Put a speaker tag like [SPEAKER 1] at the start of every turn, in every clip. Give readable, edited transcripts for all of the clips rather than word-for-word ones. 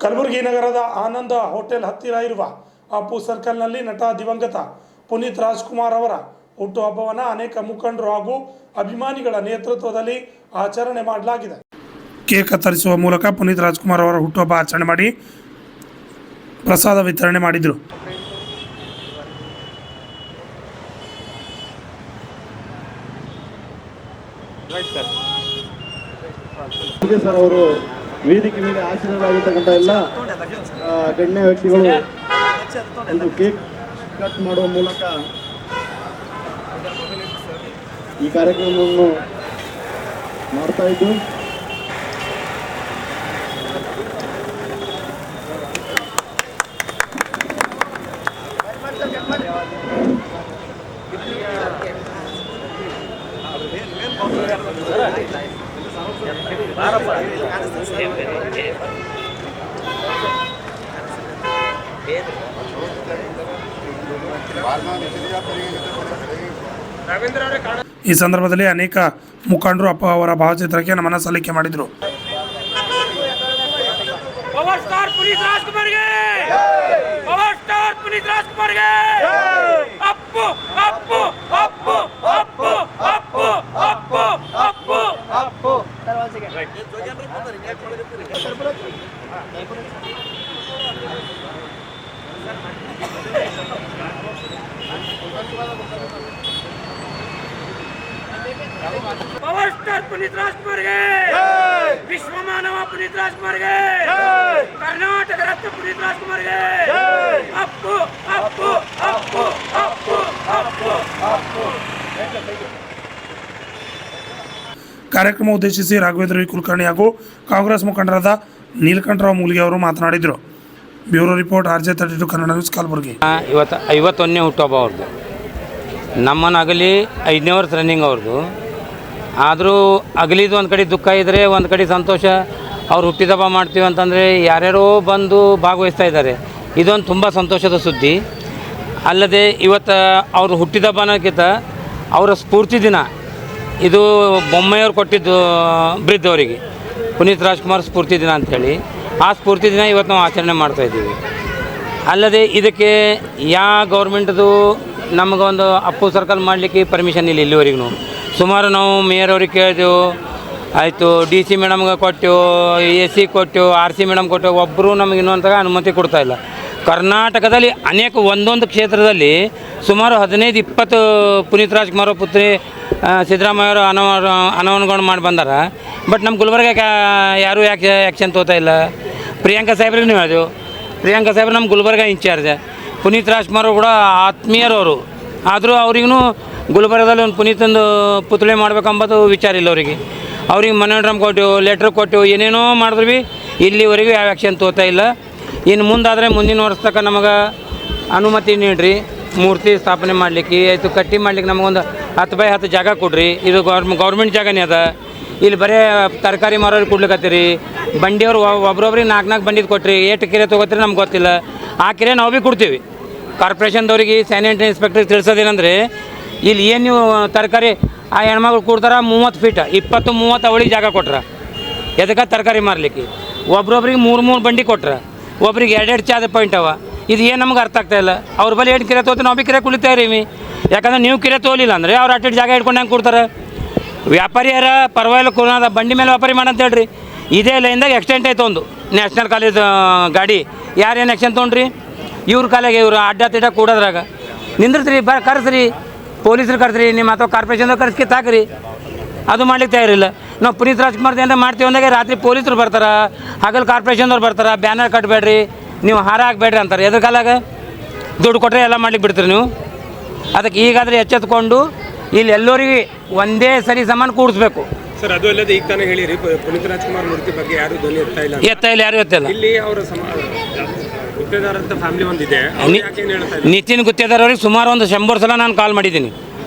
[SPEAKER 1] ಕಲಬುರಗಿ ನಗರದ ಆನಂದ ಹೋಟೆಲ್ ಹತ್ತಿರ ಇರುವ ಅಪ್ಪು ಸರ್ಕಲ್ನಲ್ಲಿ ನಟ ದಿವಂಗತ ಪುನೀತ್ ರಾಜ್ಕುಮಾರ್ ಅವರ ಹುಟ್ಟುಹಬ್ಬವನ್ನು ಅನೇಕ ಮುಖಂಡರು ಹಾಗೂ ಅಭಿಮಾನಿಗಳ ನೇತೃತ್ವದಲ್ಲಿ ಆಚರಣೆ ಮಾಡಲಾಗಿದೆ. ಕೇಕ್ ಕತ್ತರಿಸುವ ಮೂಲಕ ಪುನೀತ್ ರಾಜ್ಕುಮಾರ್ ಅವರ ಹುಟ್ಟುಹಬ್ಬ ಆಚರಣೆ ಮಾಡಿ ಪ್ರಸಾದ ವಿತರಣೆ ಮಾಡಿದರು.
[SPEAKER 2] ಸರ್ ಅವರು ವೇದಿಕೆ ಮೇಲೆ ಆಶೀರ್ವಾದವಾಗಿರ್ತಕ್ಕಂಥ ಎಲ್ಲ ಗಣ್ಯ ವ್ಯಕ್ತಿಗಳು ಒಂದು ಕೇಕ್ ಕಟ್ ಮಾಡುವ ಮೂಲಕ ಈ ಕಾರ್ಯಕ್ರಮವನ್ನು ಮಾಡ್ತಾ ಇದ್ದು
[SPEAKER 1] ಈ ಸಂದರ್ಭದಲ್ಲಿ ಅನೇಕ ಮುಖಂಡರು ಅಪ್ಪ ಅವರ ಭಾವಚಿತ್ರಕ್ಕೆ ನಮನ ಸಲ್ಲಿಕೆ ಮಾಡಿದರು.
[SPEAKER 3] ಪವರ್ ಸ್ಟಾರ್ ಪುನೀತ್ ರಾಜ್ಕುಮಾರ್ ಗೆ, ವಿಶ್ವ ಮಾನವ ಪುನೀತ್ ರಾಜ್ಕುಮಾರ್ ಗೆ, ಕರ್ನಾಟಕ ರತ್ನ ಪುನೀತ್ ರಾಜ್ಕುಮಾರ್ ಗೆ, ಅಪ್ಪು ಅಪ್ಪು ಅಪ್ಪು ಅಪ್ಪು ಅಪ್ಪು ಅಪ್ಪು.
[SPEAKER 1] ಕಾರ್ಯಕ್ರಮ ಉದ್ದೇಶಿಸಿ ರಾಘವೇಂದ್ರ ವಿ ಕುಲಕರ್ಣಿ ಹಾಗೂ ಕಾಂಗ್ರೆಸ್ ಮುಖಂಡರಾದ ನೀಲಕಂಠರಾವ್ ಮೂಲಿಗೆ ಅವರು ಮಾತನಾಡಿದರು. Bureau report RJ32 Kannada news Kalaburagi.
[SPEAKER 4] ಇವತ್ತು 51ನೇ ಹುಟ್ಟುಹಬ್ಬ ಅವ್ರದ್ದು. ನಮ್ಮನ್ನು ಅಗಲಿ 5ನೇ ವರ್ಷ ರನ್ನಿಂಗ್ ಅವ್ರದ್ದು. ಆದರೂ ಅಗಲಿದು ಒಂದು ಕಡೆ ದುಃಖ ಇದ್ದರೆ ಒಂದು ಕಡೆ ಸಂತೋಷ. ಅವ್ರು ಹುಟ್ಟಿದಬ್ಬ ಮಾಡ್ತೀವಿ ಅಂತಂದರೆ ಯಾರ್ಯಾರೋ ಬಂದು ಭಾಗವಹಿಸ್ತಾ ಇದ್ದಾರೆ. ಇದೊಂದು ತುಂಬ ಸಂತೋಷದ ಸುದ್ದಿ. ಅಲ್ಲದೆ ಇವತ್ತು ಅವರು ಹುಟ್ಟಿದಬ್ಬ ಅನ್ನೋಕ್ಕಿಂತ ಅವರ ಸ್ಫೂರ್ತಿ ದಿನ. ಇದು ಬೊಮ್ಮೆಯವ್ರು ಕೊಟ್ಟಿದ್ದು ಬ್ರಿದ್ ಅವರಿಗೆ ಪುನೀತ್ ರಾಜ್ಕುಮಾರ್ ಸ್ಫೂರ್ತಿ ದಿನ ಅಂಥೇಳಿ. ಆ ಸ್ಫೂರ್ತಿ ದಿನ ಇವತ್ತು ನಾವು ಆಚರಣೆ ಮಾಡ್ತಾಯಿದ್ದೀವಿ. ಅಲ್ಲದೆ ಇದಕ್ಕೆ ಯಾವ ಗೌರ್ಮೆಂಟ್ದು ನಮಗೊಂದು ಅಪ್ಪು ಸರ್ಕಲ್ ಮಾಡಲಿಕ್ಕೆ ಪರ್ಮಿಷನ್ ಇಲ್ಲ ಇಲ್ಲಿವರೆಗೂ. ಸುಮಾರು ನಾವು ಮೇಯರ್ ಅವ್ರಿಗೆ ಕೇಳಿದೆವು, ಆಯಿತು DC ಮೇಡಮ್ಗೆ ಕೊಟ್ಟೆವು, AC ಕೊಟ್ಟೆವು, RC ಮೇಡಮ್ ಕೊಟ್ಟೆವು. ಒಬ್ಬರು ನಮಗೆ ಇನ್ನೊಂದು ಅನುಮತಿ ಕೊಡ್ತಾಯಿಲ್ಲ. ಕರ್ನಾಟಕದಲ್ಲಿ ಅನೇಕ ಒಂದೊಂದು ಕ್ಷೇತ್ರದಲ್ಲಿ ಸುಮಾರು 15-20 ಪುನೀತ್ ರಾಜ್ಕುಮಾರ್ ಪುತ್ರಿ ಸಿದ್ದರಾಮಯ್ಯವರು ಅನಾವರಣಗೊಂಡು ಮಾಡಿ ಬಂದಾರ. ಬಟ್ ನಮ್ಮ ಗುಲ್ಬರ್ಗಕ್ಕೆ ಯಾರೂ ಆ್ಯಕ್ಷನ್ ತೋತಾ ಇಲ್ಲ. ಪ್ರಿಯಾಂಕಾ ಸಾಹೇಬ್ರಿಗೆ ನೀವು ಹೇಳಿದೆವು. ಪ್ರಿಯಾಂಕಾ ಸಾಹೇಬ್ರು ನಮ್ಮ ಗುಲ್ಬರ್ಗ ಇನ್ಚಾರ್ಜ್. ಪುನೀತ್ ರಾಜ್ಕುಮಾರ್ ಕೂಡ ಆತ್ಮೀಯರವರು. ಆದರೂ ಅವ್ರಿಗೂ ಗುಲ್ಬರ್ಗದಲ್ಲಿ ಒಂದು ಪುನೀತಂದು ಪುತ್ಳಿ ಮಾಡ್ಬೇಕಂಬುದು ವಿಚಾರ ಇಲ್ಲ ಅವರಿಗೆ. ಅವ್ರಿಗೆ ಮನೋಡ್ರಮ್ ಕೊಟ್ಟೆವು, ಲೆಟ್ರ್ ಕೊಟ್ಟೆವು, ಏನೇನೋ ಮಾಡಿದ್ರು ಭೀ ಇಲ್ಲಿವರೆಗೂ ಯಾವ ಆ್ಯಕ್ಷನ್ ತೋತಾ ಇಲ್ಲ. ಇನ್ನು ಮುಂದಾದರೆ ಮುಂದಿನ ವರ್ಷ ತನಕ ನಮಗೆ ಅನುಮತಿ ನೀಡ್ರಿ ಮೂರ್ತಿ ಸ್ಥಾಪನೆ ಮಾಡಲಿಕ್ಕೆ. ಆಯಿತು ಕಟ್ಟಿ ಮಾಡ್ಲಿಕ್ಕೆ ನಮಗೊಂದು 10x10 ಜಾಗ ಕೊಡ್ರಿ. ಇದು ಗೌರ್ಮೆಂಟ್ ಜಾಗನೇ ಅದ. ಇಲ್ಲಿ ಬರೀ ತರಕಾರಿ ಮಾರೋರಿಗೆ ಕೊಡ್ಲಿಕ್ಕತ್ತೀರಿ. ಬಂಡಿಯವ್ರು ಒಬ್ರೊಬ್ರಿಗೆ 4 ಬಂಡಿದು ಕೊಟ್ರಿ. ಎಷ್ಟು ಕೆರೆ ತೊಗೋತೀರಿ ನಮ್ಗೆ ಗೊತ್ತಿಲ್ಲ. ಆ ಕೆರೆ ನಾವು ಭೀ ಕೊಡ್ತೀವಿ. ಕಾರ್ಪೊರೇಷನ್ದವ್ರಿಗೆ ಸ್ಯಾನಿಟರಿ ಇನ್ಸ್ಪೆಕ್ಟರ್ ತಿಳಿಸೋದೇನೆಂದರೆ ಇಲ್ಲಿ ಏನು ನೀವು ತರಕಾರಿ ಆ ಹೆಣ್ಮಕ್ಳು ಕೊಡ್ತಾರ 30 ಫೀಟ್ 20-30 ಅವಳಿಗೆ ಜಾಗ ಕೊಟ್ರ. ಎದಕ್ಕೆ ತರಕಾರಿ ಮಾರಲಿಕ್ಕೆ ಒಬ್ರೊಬ್ರಿಗೆ 3 ಬಂಡಿ ಕೊಟ್ರ. ಒಬ್ರಿಗೆ 2 ಚಾದ ಪಾಯಿಂಟ್ ಅವ. ಇದು ಏನು ನಮ್ಗೆ ಅರ್ಥ ಆಗ್ತಾಯಿಲ್ಲ. ಅವ್ರ ಬಳಿ 8 ಕೆರೆ ತೊಗೋತೀವಿ, ನಾವು ಭೀ ಕೆರೆ ಕುಳಿತಾ ಇರೀವಿ. ಯಾಕಂದ್ರೆ ನೀವು ಕೆರೆ ತೊಗೊಲಿಲ್ಲ ಅಂದರೆ ಅವ್ರು ಅಟ್ಟಿಟ್ಟು ಜಾಗ ಇಟ್ಕೊಂಡು ಹೆಂಗೆ ಕೊಡ್ತಾರೆ? ವ್ಯಾಪಾರಿಯರ ಪರವಾಗಿಲ್ಲ ಕೊಡೋದ ಬಂಡಿ ಮೇಲೆ ವ್ಯಾಪಾರಿ ಮಾಡಂತ ಹೇಳ್ರಿ. ಇದೇ ಲೈನ್ದಾಗ ಆಕ್ಸಿಡೆಂಟ್ ಆಯ್ತು ಒಂದು ನ್ಯಾಷನಲ್ ಕಾಲೇಜ್ ಗಾಡಿ. ಯಾರೇನು ಆ್ಯಕ್ಷನ್ ತೊಗೊಂಡ್ರಿ? ಇವ್ರ ಕಾಲಾಗೆ ಇವರು ಅಡ್ಡ ತಿಡ್ಡ ಕೂಡೋದ್ರಾಗ ನಿಂದಿರ್ತೀರಿ. ಕರೆಸ್ರಿ, ಪೊಲೀಸರು ಕರೆಸ್ರಿ, ನಿಮ್ಮ ಅಥವಾ ಕಾರ್ಪೊರೇಷನ್ದಾಗ ಕರೆಸ್ಕಿ ತಾಕ್ರಿ. ಅದು ಮಾಡ್ಲಿಕ್ಕೆ ತಯಾರಿಲ್ಲ. ನಾವು ಪುನೀತ್ ರಾಜ್ಕುಮಾರ್ ಏನಾರ ಮಾಡ್ತೀವಿ ಅಂದಾಗ ರಾತ್ರಿ ಪೊಲೀಸರು ಬರ್ತಾರೆ, ಹಗಲು ಕಾರ್ಪೊರೇಷನ್ದವ್ರು ಬರ್ತಾರೆ. ಬ್ಯಾನರ್ ಕಟ್ಟಬೇಡ್ರಿ, ನೀವು ಹಾರ ಹಾಕಬೇಡ್ರಿ ಅಂತಾರೆ. ಎದ್ರ ಕಾಲಾಗ ದುಡ್ಡು ಕೊಟ್ಟರೆ ಎಲ್ಲ ಮಾಡ್ಲಿಕ್ಕೆ ಬಿಡ್ತೀರಿ ನೀವು. ಅದಕ್ಕೆ ಈಗಾದರೆ ಎಚ್ಚೆತ್ಕೊಂಡು ಇಲ್ಲಿ ಎಲ್ಲರಿಗೆ ಒಂದೇ ಸರಿ ಸಮಾನ ಕೂಡಿಸ್ಬೇಕು
[SPEAKER 5] ಸರ್. ಅದು ಅಲ್ಲದೆ ಈಗ ತಾನೇ ಹೇಳಿರಿ ಪುನೀತ್ ರಾಜ್ಕುಮಾರ್ ಮೂರ್ತಿ ಬಗ್ಗೆ ಯಾರು ಧ್ವನಿ ಎತ್ತಾ ಇಲ್ಲ.
[SPEAKER 4] ಯಾರು ಎತ್ತಿಲ್ಲ.
[SPEAKER 5] ಇಲ್ಲಿ ಅವರ ಗುತ್ತೇದಾರ್ ಅಂತ ಫ್ಯಾಮಿಲಿ ಒಂದಿದೆ.
[SPEAKER 4] ನಿತಿನ್ ಗುತ್ತೇದಾರ್ ಅವ್ರಿಗೆ ಸುಮಾರು ಒಂದು 100 ಸಲ ನಾನು ಕಾಲ್ ಮಾಡಿದ್ದೀನಿ.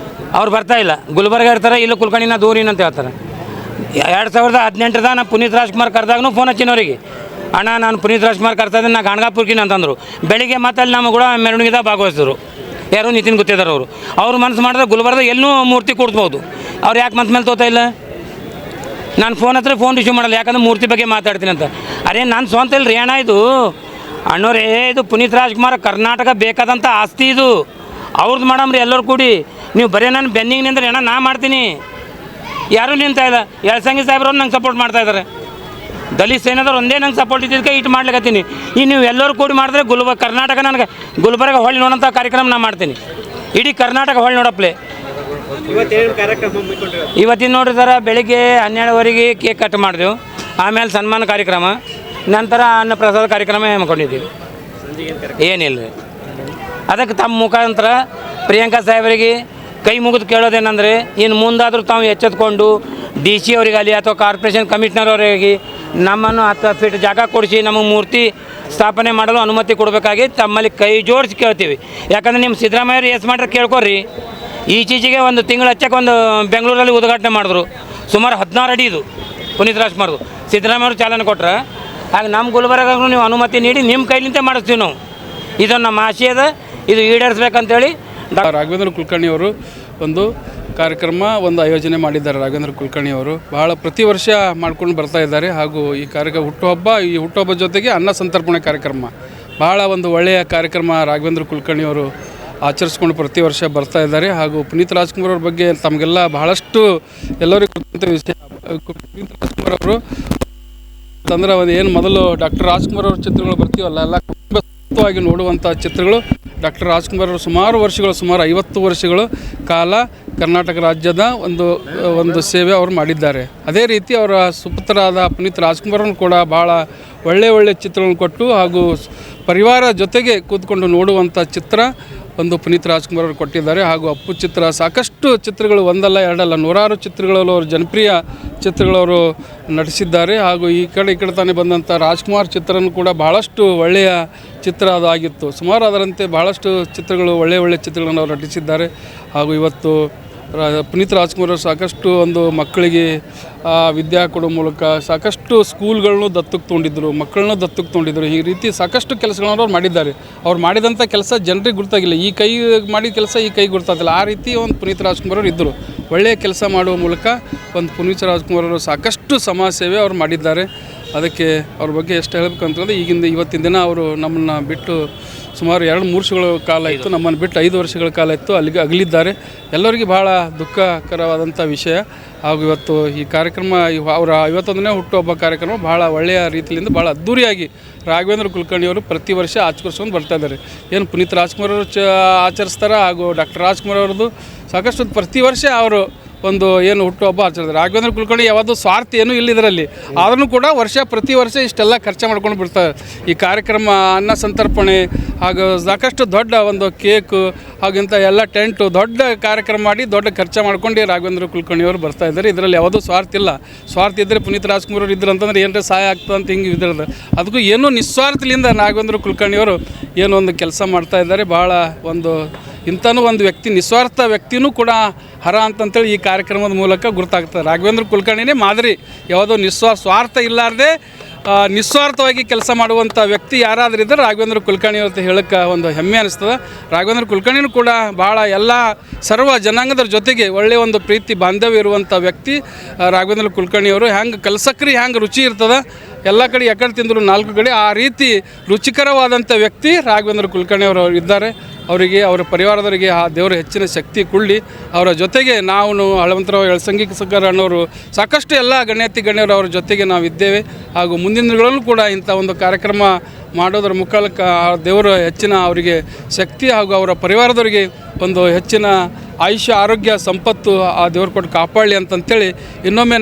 [SPEAKER 4] ಅವ್ರು ಬರ್ತಾ ಇಲ್ಲ. ಗುಲ್ಬರ್ಗ ಇರ್ತಾರೆ, ಇಲ್ಲ ಕುಲ್ಕರ್ಣಿನ ದೂರಿನ ಅಂತ ಹೇಳ್ತಾರೆ. 2018 ನಾನು ಪುನೀತ್ ರಾಜ್ಕುಮಾರ್ ಕರೆದಾಗೂ ಫೋನ್ ಹಚ್ಚಿನವರಿಗೆ, ಅಣ್ಣ ನಾನು ಪುನೀತ್ ರಾಜ್ಕುಮಾರ್ ಕರ್ತಾ ಇದ್ದೀನಿ, ನಾ ಗಾಣಗಾಪುರ್ಕಿನ ಅಂತಂದರು. ಬೆಳಿಗ್ಗೆ ಮತ್ತೆ ಅಲ್ಲಿ ನಮ್ಮ ಕೂಡ ಮೆರವಣಿಗೆದಾಗ ಭಾಗವಹಿಸಿದ್ರು. ಯಾರು ನಿತಿನ್ ಗುತ್ತೇದಾರ್ ಅವರು. ಅವ್ರು ಮನಸ್ಸು ಮಾಡಿದ್ರೆ ಗುಲ್ಬರ್ಗದಾಗ ಎಲ್ಲೂ ಮೂರ್ತಿ ಕೊಡ್ಬೋದು. ಅವ್ರು ಯಾಕೆ ಮನ್ಸು ಮೇಲೆ ತೋತಾ ಇಲ್ಲ? ನಾನು ಫೋನ್ ಹತ್ರ ಫೋನ್ ರಿಸೀವ್ ಮಾಡಲ್ಲ, ಯಾಕಂದ್ರೆ ಮೂರ್ತಿ ಬಗ್ಗೆ ಮಾತಾಡ್ತೀನಿ ಅಂತ. ಅರೆ ನಾನು ಸ್ವಂತ ಇಲ್ರಿ ಅಣ್ಣ, ಇದು ಅಣ್ಣವ್ರೇ, ಇದು ಪುನೀತ್ ರಾಜ್ಕುಮಾರ್ ಕರ್ನಾಟಕ ಬೇಕಾದಂಥ ಆಸ್ತಿ ಇದು, ಅವ್ರದ್ದು ಮಾಡಮ್ರಿ ಎಲ್ಲರೂ ಕೂಡಿ. ನೀವು ಬರೀ ನಾನು ಬೆನ್ನಿಗೆ ನಿಂದ್ರೆ ಅಣ್ಣ ನಾ ಮಾಡ್ತೀನಿ, ಯಾರೂ ನಿಂತ ಇಲ್ಲ. ಯಳಸಂಗಿ ಸಾಹೇಬ್ರವ್ರು ನಂಗೆ ಸಪೋರ್ಟ್ ಮಾಡ್ತಾಯಿದ್ದಾರೆ, ದಲಿತ ಸೇನಾದವ್ರು ಒಂದೇ ನಂಗೆ ಸಪೋರ್ಟ್ ಇದ್ದಿದ್ದಕ್ಕೆ ಇಟ್ಟು ಮಾಡ್ಲಿಕ್ಕತ್ತೀನಿ. ಈ ನೀವು ಎಲ್ಲರೂ ಕೂಡಿ ಮಾಡಿದ್ರೆ ಕರ್ನಾಟಕ ನನಗೆ ಗುಲ್ಬರ್ಗ ಹೊಳ್ಳಿ ನೋಡೋಂಥ ಕಾರ್ಯಕ್ರಮ ನಾನು ಮಾಡ್ತೀನಿ, ಇಡೀ ಕರ್ನಾಟಕ ಹೊಳ್ಳಿ ನೋಡಪ್ಲೆ. ಇವತ್ತಿನ ನೋಡ್ರಿ ಸರ, ಬೆಳಿಗ್ಗೆ 12ವರೆಗೆ ಕೇಕ್ ಕಟ್ ಮಾಡಿದೆವು, ಆಮೇಲೆ ಸನ್ಮಾನ ಕಾರ್ಯಕ್ರಮ, ನಂತರ ಅನ್ನ ಪ್ರಸಾದ ಕಾರ್ಯಕ್ರಮ ಹಮ್ಮಿಕೊಂಡಿದ್ದೀವಿ. ಏನಿಲ್ಲ ರೀ, ಅದಕ್ಕೆ ತಮ್ಮ ಮುಖಾಂತರ ಪ್ರಿಯಾಂಕಾ ಸಾಹೇಬರಿಗೆ ಕೈ ಮುಗಿದು ಕೇಳೋದೇನೆಂದರೆ, ಇನ್ನು ಮುಂದಾದರೂ ತಾವು ಎಚ್ಚೆತ್ಕೊಂಡು DC ಅವರಿಗಾಗಲಿ ಅಥವಾ ಕಾರ್ಪೊರೇಷನ್ ಕಮಿಷನರ್ ಅವರಿಗೆ ನಮ್ಮನ್ನು 10 ಫೀಟ್ ಜಾಗ ಕೊಡಿಸಿ ನಮಗೆ ಮೂರ್ತಿ ಸ್ಥಾಪನೆ ಮಾಡಲು ಅನುಮತಿ ಕೊಡಬೇಕಾಗಿ ತಮ್ಮಲ್ಲಿ ಕೈ ಜೋಡಿಸಿ ಕೇಳ್ತೀವಿ. ಯಾಕಂದರೆ ನಿಮ್ಮ ಸಿದ್ದರಾಮಯ್ಯರು ಎಸ್ ಮಾಡ್ರೆ ಕೇಳ್ಕೊರಿ. ಈಚೀಚೆಗೆ ಒಂದು ತಿಂಗಳು ಹಚ್ಚಕ್ಕೆ ಒಂದು ಬೆಂಗಳೂರಲ್ಲಿ ಉದ್ಘಾಟನೆ ಮಾಡಿದ್ರು, ಸುಮಾರು 16 ಅಡಿ ಇದು ಪುನೀತ್ ರಾಜ್ಕುಮಾರ್ದು. ಸಿದ್ದರಾಮಯ್ಯವರು ಚಾಲನೆ ಕೊಟ್ಟರೆ, ಹಾಗೆ ನಮ್ಮ ಗುಲ್ಬರ್ಗಾಗೂ ನೀವು ಅನುಮತಿ ನೀಡಿ ನಿಮ್ಮ ಕೈಲಿಂದ ಮಾಡಿಸ್ತೀವಿ ನಾವು. ಇದು ನಮ್ಮ ಆಶೆ ಅದ, ಇದು ಈಡೇರಿಸ್ಬೇಕಂತೇಳಿ
[SPEAKER 6] ರಾಘವೇಂದ್ರ ಕುಲಕರ್ಣಿ ಅವರು ಒಂದು ಕಾರ್ಯಕ್ರಮ ಆಯೋಜನೆ ಮಾಡಿದ್ದಾರೆ. ರಾಘವೇಂದ್ರ ಕುಲಕರ್ಣಿ ಅವರು ಬಹಳ ಪ್ರತಿ ವರ್ಷ ಮಾಡ್ಕೊಂಡು ಬರ್ತಾ ಇದ್ದಾರೆ. ಹಾಗೂ ಈ ಕಾರ್ಯಕ್ರಮ ಹುಟ್ಟುಹಬ್ಬ ಜೊತೆಗೆ ಅನ್ನ ಸಂತರ್ಪಣೆ ಕಾರ್ಯಕ್ರಮ ಬಹಳ ಒಂದು ಒಳ್ಳೆಯ ಕಾರ್ಯಕ್ರಮ ರಾಘವೇಂದ್ರ ಕುಲಕರ್ಣಿ ಅವರು ಆಚರಿಸ್ಕೊಂಡು ಪ್ರತಿ ವರ್ಷ ಬರ್ತಾ ಇದ್ದಾರೆ. ಹಾಗೂ ಪುನೀತ್ ರಾಜ್ಕುಮಾರ್ ಅವ್ರ ಬಗ್ಗೆ ತಮಗೆಲ್ಲ ಬಹಳಷ್ಟು ಎಲ್ಲರಿಗೂ ಗೊತ್ತಿದ್ದ ವಿಷಯ. ಪುನೀತ್ ರಾಜ್ಕುಮಾರ್ ಅವರು ಅಂತಂದ್ರೆ ಏನು ಮೊದಲು ಡಾಕ್ಟರ್ ರಾಜ್ಕುಮಾರ್ ಅವ್ರ ಚಿತ್ರಗಳು ಬರ್ತೀವಲ್ಲ, ಎಲ್ಲ ಕುಟುಂಬವಾಗಿ ನೋಡುವಂಥ ಚಿತ್ರಗಳು. ಡಾಕ್ಟರ್ ರಾಜ್ಕುಮಾರ್ ಅವರು ಸುಮಾರು 50 ವರ್ಷಗಳು ಕಾಲ ಕರ್ನಾಟಕ ರಾಜ್ಯದ ಒಂದು ಸೇವೆ ಅವರು ಮಾಡಿದ್ದಾರೆ. ಅದೇ ರೀತಿ ಅವರ ಸುಪುತ್ರರಾದ ಪುನೀತ್ ರಾಜ್ಕುಮಾರನ್ನು ಕೂಡ ಭಾಳ ಒಳ್ಳೆಯ ಚಿತ್ರಗಳನ್ನು ಕೊಟ್ಟು ಹಾಗೂ ಪರಿವಾರ ಜೊತೆಗೆ ಕೂತ್ಕೊಂಡು ನೋಡುವಂಥ ಚಿತ್ರ ಪುನೀತ್ ರಾಜ್ಕುಮಾರ್ ಅವರು ಕೊಟ್ಟಿದ್ದಾರೆ. ಹಾಗೂ ಅಪ್ಪು ಚಿತ್ರ, ಸಾಕಷ್ಟು ಚಿತ್ರಗಳು, ಒಂದಲ್ಲ ಎರಡಲ್ಲ, ನೂರಾರು ಚಿತ್ರಗಳಲ್ಲೂ ಅವರು ಜನಪ್ರಿಯ ಚಿತ್ರಗಳವರು ನಟಿಸಿದ್ದಾರೆ. ಹಾಗೂ ಈ ಕಡೆ ತಾನೇ ಬಂದಂಥ ರಾಜ್ಕುಮಾರ್ ಚಿತ್ರನೂ ಕೂಡ ಭಾಳಷ್ಟು ಒಳ್ಳೆಯ ಚಿತ್ರ ಅದಾಗಿತ್ತು. ಸುಮಾರು ಅದರಂತೆ ಭಾಳಷ್ಟು ಚಿತ್ರಗಳು, ಒಳ್ಳೆಯ ಚಿತ್ರಗಳನ್ನು ಅವರು ನಟಿಸಿದ್ದಾರೆ. ಹಾಗೂ ಇವತ್ತು ಪುನೀತ್ ರಾಜ್ಕುಮಾರ್ ಅವರು ಸಾಕಷ್ಟು ಮಕ್ಕಳಿಗೆ ವಿದ್ಯಾ ಕೊಡೋ ಮೂಲಕ ಸಾಕಷ್ಟು ಸ್ಕೂಲ್ಗಳನ್ನೂ ದತ್ತಕ್ಕೆ ತೊಗೊಂಡಿದ್ದರು, ಮಕ್ಕಳನ್ನೂ ದತ್ತಕ್ಕೆ ತೊಗೊಂಡಿದ್ದರು. ಈ ರೀತಿ ಸಾಕಷ್ಟು ಕೆಲಸಗಳನ್ನು ಅವ್ರು ಮಾಡಿದ್ದಾರೆ. ಅವ್ರು ಮಾಡಿದಂಥ ಕೆಲಸ ಜನರಿಗೆ ಗುರ್ತಾಗಿಲ್ಲ, ಈ ಕೈ ಮಾಡಿದ ಕೆಲಸ ಈ ಕೈ ಗುರ್ತಾಗಿಲ್ಲ. ಆ ರೀತಿ ಪುನೀತ್ ರಾಜ್ಕುಮಾರ್ ಅವರು ಇದ್ದರು. ಒಳ್ಳೆಯ ಕೆಲಸ ಮಾಡುವ ಮೂಲಕ ಪುನೀತ್ ರಾಜ್ಕುಮಾರ್ ಅವರು ಸಾಕಷ್ಟು ಸಮಾಜ ಸೇವೆ ಅವ್ರು ಮಾಡಿದ್ದಾರೆ. ಅದಕ್ಕೆ ಅವ್ರ ಬಗ್ಗೆ ಎಷ್ಟು ಹೇಳಬೇಕಂತಂದರೆ, ಇವತ್ತಿನ ದಿನ ಅವರು ನಮ್ಮನ್ನು ಬಿಟ್ಟು ಸುಮಾರು 2-3 ವರ್ಷಗಳ ಕಾಲ ಇತ್ತು, ನಮ್ಮನ್ನು ಬಿಟ್ಟು 5 ವರ್ಷಗಳ ಕಾಲ ಇತ್ತು, ಅಲ್ಲಿಗೆ ಅಗಲಿದ್ದಾರೆ. ಎಲ್ಲರಿಗೂ ಭಾಳ ದುಃಖಕರವಾದಂಥ ವಿಷಯ. ಹಾಗೂ ಇವತ್ತು ಈ ಕಾರ್ಯಕ್ರಮ, ಅವರ 51ನೇ ಹುಟ್ಟುಹಬ್ಬ ಕಾರ್ಯಕ್ರಮ ಭಾಳ ಒಳ್ಳೆಯ ರೀತಿಯಿಂದ ಭಾಳ ಅದ್ಧೂರಿಯಾಗಿ ರಾಘವೇಂದ್ರ ಕುಲಕರ್ಣಿ ಅವರು ಪ್ರತಿ ವರ್ಷ ಆಚರಿಸ್ಕೊಂಡು ಬರ್ತಾ ಇದ್ದಾರೆ. ಏನು ಪುನೀತ್ ರಾಜ್ಕುಮಾರ್ ಅವರು ಆಚರಿಸ್ತಾರೆ, ಹಾಗೂ ಡಾಕ್ಟರ್ ರಾಜ್ಕುಮಾರ್ ಅವ್ರದ್ದು ಸಾಕಷ್ಟು ಪ್ರತಿ ವರ್ಷ ಅವರು ಏನು ಹುಟ್ಟುಹಬ್ಬ ಆಚರಿಸ್ತಾರೆ. ರಾಘವೇಂದ್ರ ಕುಲಕರ್ಣಿ ಯಾವುದು ಸ್ವಾರ್ಥ ಏನೂ ಇಲ್ಲ ಇದರಲ್ಲಿ, ಆದ್ರೂ ಕೂಡ ಪ್ರತಿ ವರ್ಷ ಇಷ್ಟೆಲ್ಲ ಖರ್ಚು ಮಾಡ್ಕೊಂಡು ಬಿಡ್ತಾರೆ. ಈ ಕಾರ್ಯಕ್ರಮ, ಅನ್ನ ಸಂತರ್ಪಣೆ, ಹಾಗೂ ಸಾಕಷ್ಟು ದೊಡ್ಡ ಕೇಕು, ಹಾಗಿಂತ ಎಲ್ಲ ಟೆಂಟು, ದೊಡ್ಡ ಕಾರ್ಯಕ್ರಮ ಮಾಡಿ ದೊಡ್ಡ ಖರ್ಚು ಮಾಡ್ಕೊಂಡು ರಾಘವೇಂದ್ರ ಕುಲಕರ್ಣಿ ಅವರು ಬರ್ತಾ ಇದ್ದಾರೆ. ಇದರಲ್ಲಿ ಯಾವುದೂ ಸ್ವಾರ್ಥ ಇಲ್ಲ. ಸ್ವಾರ್ಥ ಇದ್ದರೆ ಪುನೀತ್ ರಾಜ್ಕುಮಾರ್ ಅವರು ಇದ್ರು ಅಂತಂದ್ರೆ ಏನರ ಸಹಾಯ ಆಗ್ತದೆ ಅಂತ ಹಿಂಗೆ ಇದ್ರದ್ದು, ಅದಕ್ಕೂ ಏನೂ ನಿಸ್ವಾರ್ಥಲಿಂದ ರಾಘವೇಂದ್ರ ಕುಲಕರ್ಣಿ ಅವರು ಕೆಲಸ ಮಾಡ್ತಾ ಇದ್ದಾರೆ. ಭಾಳ ಇಂಥನೂ ವ್ಯಕ್ತಿ, ನಿಸ್ವಾರ್ಥ ವ್ಯಕ್ತಿನೂ ಕೂಡ ಹರ ಅಂತಂತೇಳಿ ಈ ಕಾರ್ಯಕ್ರಮದ ಮೂಲಕ ಗುರುತಾಗ್ತದೆ. ರಾಘವೇಂದ್ರ ಕುಲಕರ್ಣಿನೇ ಮಾದರಿ, ಯಾವುದೋ ಸ್ವಾರ್ಥ ಇಲ್ಲಾರ್ದೆ ನಿಸ್ವಾರ್ಥವಾಗಿ ಕೆಲಸ ಮಾಡುವಂಥ ವ್ಯಕ್ತಿ ಯಾರಾದರೂ ಇದ್ದರೆ ರಾಘವೇಂದ್ರ ಕುಲಕರ್ಣಿ ಅಂತ ಹೇಳೋಕ್ಕೆ ಹೆಮ್ಮೆ ಅನಿಸ್ತದೆ. ರಾಘವೇಂದ್ರ ಕುಲಕರ್ಣಿನೂ ಕೂಡ ಭಾಳ ಎಲ್ಲ ಸರ್ವ ಜನಾಂಗದ ಜೊತೆಗೆ ಒಳ್ಳೆಯ ಪ್ರೀತಿ ಬಾಂಧವ್ಯ ಇರುವಂಥ ವ್ಯಕ್ತಿ ರಾಘವೇಂದ್ರ ಕುಲಕರ್ಣಿಯವರು. ಹೆಂಗೆ ಕಲಸಕ್ರಿ ಹೆಂಗೆ ರುಚಿ ಇರ್ತದೆ, ಎಲ್ಲ ಕಡೆ ಎಕಡೆ ತಿಂದರು 4 ಕಡೆ, ಆ ರೀತಿ ರುಚಿಕರವಾದಂಥ ವ್ಯಕ್ತಿ ರಾಘವೇಂದ್ರ ಕುಲಕರ್ಣಿ ಅವರು ಇದ್ದಾರೆ. ಅವರಿಗೆ, ಅವರ ಪರಿವಾರದವರಿಗೆ ಆ ದೇವರು ಹೆಚ್ಚಿನ ಶಕ್ತಿ ಕೊಡಲಿ. ಅವರ ಜೊತೆಗೆ ನಾವು ಹಳವಂತರಾವ್ ಯಳಸಂಗಿ ಅಣ್ಣವರು, ಸಾಕಷ್ಟು ಎಲ್ಲ ಗಣ್ಯರು ಅವರ ಜೊತೆಗೆ ನಾವು ಇದ್ದೇವೆ. ಹಾಗೂ ಮುಂದಿನ ದಿನಗಳಲ್ಲೂ ಕೂಡ ಇಂಥ ಕಾರ್ಯಕ್ರಮ ಮಾಡೋದ್ರ ಮುಖಾಂತರ ದೇವರು ಹೆಚ್ಚಿನ ಅವರಿಗೆ ಶಕ್ತಿ ಹಾಗೂ ಅವರ ಪರಿವಾರದವರಿಗೆ ಹೆಚ್ಚಿನ ಆಯುಷ್ಯ, ಆರೋಗ್ಯ, ಸಂಪತ್ತು ಆ ದೇವರು ಕೊಟ್ಟು ಕಾಪಾಡಲಿ ಅಂತಂತೇಳಿ ಇನ್ನೊಮ್ಮೆ